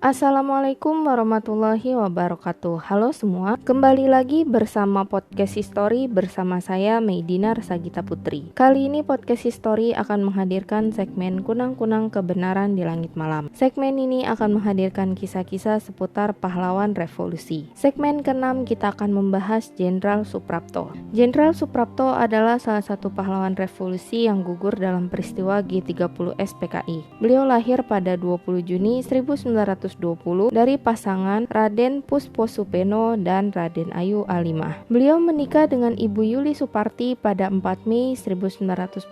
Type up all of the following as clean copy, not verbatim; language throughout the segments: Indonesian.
Assalamualaikum warahmatullahi wabarakatuh. Halo semua, kembali lagi bersama Podcast History bersama saya Meidina Rasagita Putri. Kali ini Podcast History akan menghadirkan segmen Kunang-Kunang Kebenaran di Langit Malam. Segmen ini akan menghadirkan kisah-kisah seputar pahlawan revolusi. Segmen ke-6 kita akan membahas Jenderal Suprapto. Jenderal Suprapto adalah salah satu pahlawan revolusi yang gugur dalam peristiwa G30 SPKI. Beliau lahir pada 20 Juni 1920 dari pasangan Raden Pusposupeno dan Raden Ayu Alimah. Beliau menikah dengan Ibu Yuli Suparti pada 4 Mei 1946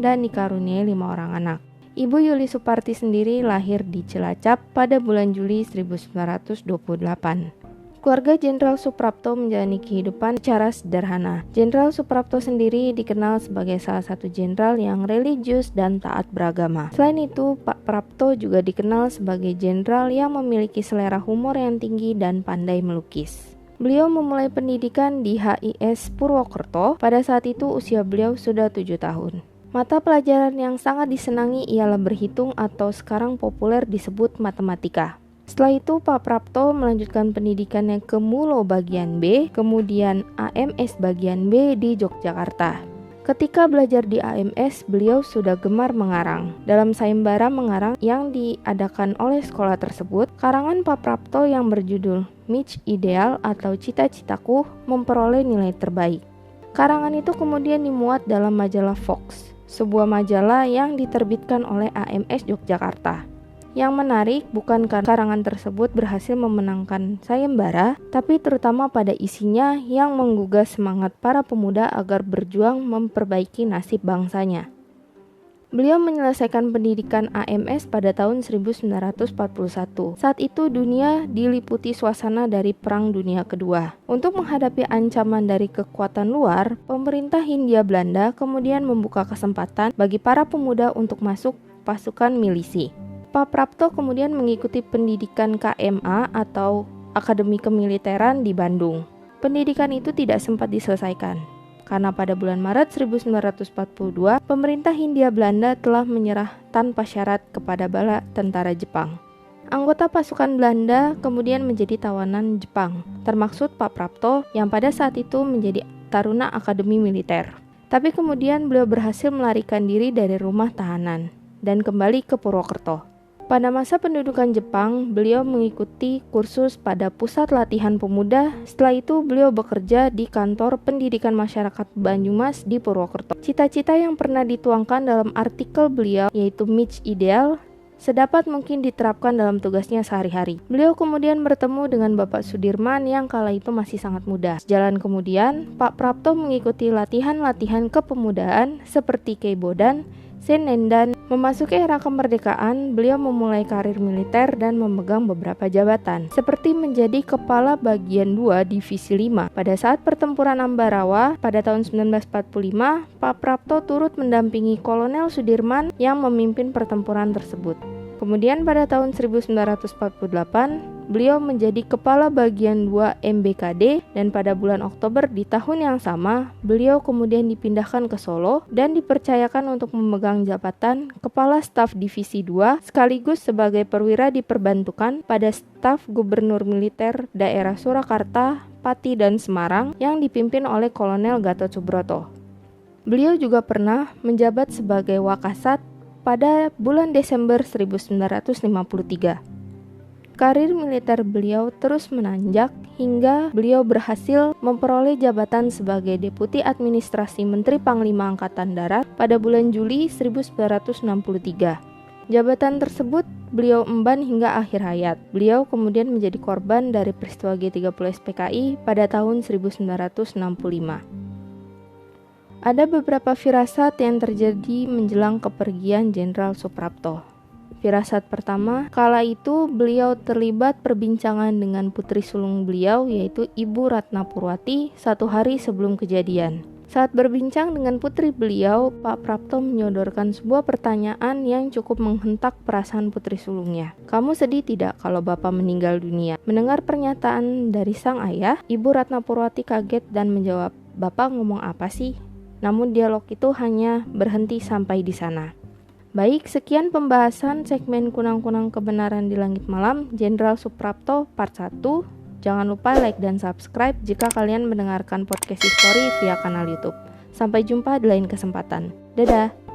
dan dikaruniai 5 orang anak. Ibu Yuli Suparti sendiri lahir di Cilacap pada bulan Juli 1928. Keluarga Jenderal Suprapto menjalani kehidupan secara sederhana. Jenderal Suprapto sendiri dikenal sebagai salah satu jenderal yang religius dan taat beragama. Selain itu, Pak Prapto juga dikenal sebagai jenderal yang memiliki selera humor yang tinggi dan pandai melukis. Beliau memulai pendidikan di HIS Purwokerto. Pada saat itu usia beliau sudah 7 tahun. Mata pelajaran yang sangat disenangi ialah berhitung atau sekarang populer disebut matematika. Setelah itu Pak Prapto melanjutkan pendidikannya ke Mulo bagian B, kemudian AMS bagian B di Yogyakarta. Ketika belajar di AMS, beliau sudah gemar mengarang. Dalam sayembara mengarang yang diadakan oleh sekolah tersebut, karangan Pak Prapto yang berjudul Mitch Ideal atau Cita-Citaku memperoleh nilai terbaik. Karangan itu kemudian dimuat dalam majalah Fox, sebuah majalah yang diterbitkan oleh AMS Yogyakarta. Yang menarik bukan karena karangan tersebut berhasil memenangkan sayembara, tapi terutama pada isinya yang menggugah semangat para pemuda agar berjuang memperbaiki nasib bangsanya. Beliau menyelesaikan pendidikan AMS pada tahun 1941. Saat itu dunia diliputi suasana dari Perang Dunia Kedua. Untuk menghadapi ancaman dari kekuatan luar, pemerintah Hindia Belanda kemudian membuka kesempatan bagi para pemuda untuk masuk pasukan milisi. Pak Prapto kemudian mengikuti pendidikan KMA atau Akademi Kemiliteran di Bandung. Pendidikan itu tidak sempat diselesaikan, karena pada bulan Maret 1942, pemerintah Hindia Belanda telah menyerah tanpa syarat kepada bala tentara Jepang. Anggota pasukan Belanda kemudian menjadi tawanan Jepang, termaksud Pak Prapto yang pada saat itu menjadi taruna Akademi Militer. Tapi kemudian beliau berhasil melarikan diri dari rumah tahanan dan kembali ke Purwokerto. Pada masa pendudukan Jepang, beliau mengikuti kursus pada Pusat Latihan Pemuda. Setelah itu, beliau bekerja di Kantor Pendidikan Masyarakat Banyumas di Purwokerto. Cita-cita yang pernah dituangkan dalam artikel beliau, yaitu Mitch Ideal, sedapat mungkin diterapkan dalam tugasnya sehari-hari. Beliau kemudian bertemu dengan Bapak Sudirman yang kala itu masih sangat muda. Sejalan kemudian, Pak Prapto mengikuti latihan-latihan kepemudaan seperti Keibodan, Senendan. Memasuki era kemerdekaan, beliau memulai karir militer dan memegang beberapa jabatan, seperti menjadi Kepala Bagian 2 Divisi 5. Pada saat pertempuran Ambarawa pada tahun 1945, Pak Prapto turut mendampingi Kolonel Sudirman yang memimpin pertempuran tersebut. Kemudian pada tahun 1948, beliau menjadi Kepala Bagian 2 MBKD dan pada bulan Oktober di tahun yang sama, beliau kemudian dipindahkan ke Solo dan dipercayakan untuk memegang jabatan Kepala Staf Divisi 2 sekaligus sebagai perwira diperbantukan pada Staf Gubernur Militer daerah Surakarta, Pati, dan Semarang yang dipimpin oleh Kolonel Gatot Subroto. Beliau juga pernah menjabat sebagai Wakasat pada bulan Desember 1953. Karir militer beliau terus menanjak hingga beliau berhasil memperoleh jabatan sebagai Deputi Administrasi Menteri Panglima Angkatan Darat pada bulan Juli 1963. Jabatan tersebut beliau emban hingga akhir hayat. Beliau kemudian menjadi korban dari peristiwa G30 SPKI pada tahun 1965. Ada beberapa firasat yang terjadi menjelang kepergian Jenderal Suprapto. Firasat pertama, kala itu beliau terlibat perbincangan dengan putri sulung beliau yaitu Ibu Ratna Purwati 1 hari sebelum kejadian. Saat berbincang dengan putri beliau, Pak Prapto menyodorkan sebuah pertanyaan yang cukup menghentak perasaan putri sulungnya. "Kamu sedih tidak kalau Bapak meninggal dunia?" Mendengar pernyataan dari sang ayah, Ibu Ratna Purwati kaget dan menjawab, "Bapak ngomong apa sih?" Namun dialog itu hanya berhenti sampai di sana. Baik, sekian pembahasan segmen Kunang-Kunang Kebenaran di Langit Malam, Jenderal Suprapto part 1. Jangan lupa like dan subscribe jika kalian mendengarkan podcast history via kanal YouTube. Sampai jumpa di lain kesempatan. Dadah!